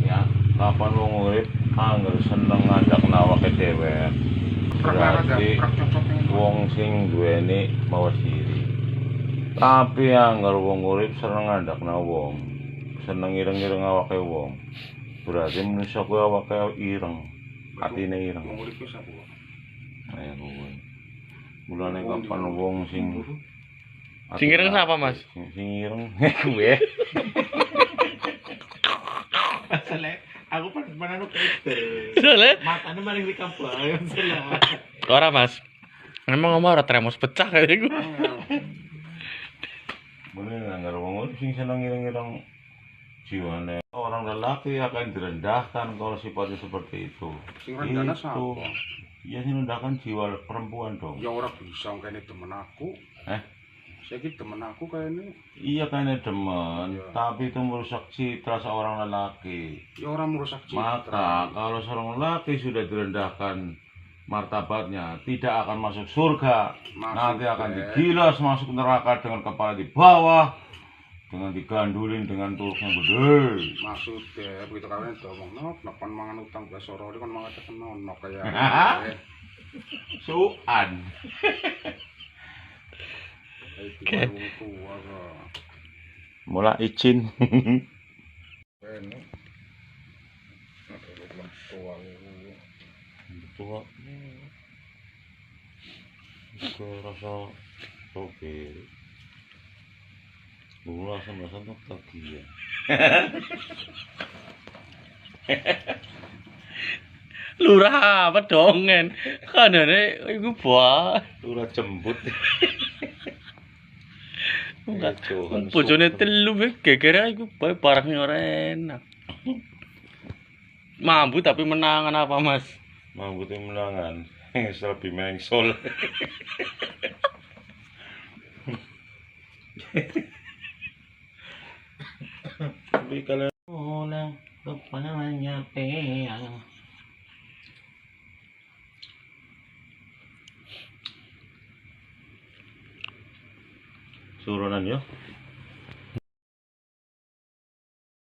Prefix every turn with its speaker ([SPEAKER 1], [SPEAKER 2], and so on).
[SPEAKER 1] Ya, kapan wong urip angger seneng ngajak nawake dhewek. Berarti wong sing duweni mawa diri. Tapi angger wong urip seneng ngandakna wong, seneng ireng-ireng awake wong. Berarti manusia kuwi awake ireng, atine ireng.
[SPEAKER 2] Wong urip wis apa?
[SPEAKER 1] Ayo kuwi. Mulane kapan wong sing
[SPEAKER 3] ireng siapa, Mas?
[SPEAKER 1] Sing ireng kuwi.
[SPEAKER 2] Masalah aku pernah itu.
[SPEAKER 3] Soalnya
[SPEAKER 2] Matanya maling dikampung salah.
[SPEAKER 3] ora, Mas. Emang ngomong ora tremos pecah kayak gue.
[SPEAKER 1] Mulane angger wong urip sing seneng ireng-ireng jiwane. Orang lelaki akan direndahkan kalau sifatnya seperti itu.
[SPEAKER 2] Sing rendahna sapa?
[SPEAKER 1] Ya sing rendahkan jiwa perempuan dong.
[SPEAKER 2] Ya ora bisa kene temen aku. Saiki temen aku kayaknya.
[SPEAKER 1] Iya kayaknya demen,
[SPEAKER 2] Ya.
[SPEAKER 1] tapi itu merusak citra seorang lelaki.
[SPEAKER 2] Ya orang merusak citra.
[SPEAKER 1] Maka kalau seorang lelaki sudah direndahkan martabatnya, tidak akan masuk surga. Nanti akan digilas masuk neraka dengan kepala di bawah, dengan digandulin dengan tulus yang gede.
[SPEAKER 2] Maksudnya begitu kalian itu ngomong napan mangan utang besoro ini kan mangan terkenal no kayak
[SPEAKER 1] Suan.
[SPEAKER 2] itu tua
[SPEAKER 1] Mula izin.
[SPEAKER 2] ini tua
[SPEAKER 1] Tua. Itu rasa toge. Mula sama-sama tuh tadi ya.
[SPEAKER 3] Lurah apa dongen? Kanane iku buah.
[SPEAKER 1] Lurah jembut.
[SPEAKER 3] Enggak. Bojone telu wis gegere iku bae barangnya ora enak. Mambu tapi menangan apa, Mas?
[SPEAKER 1] Mambu itu menangan. Lebih mengsol. Tapi kalau pulang kepalanya peang. Surunan ya.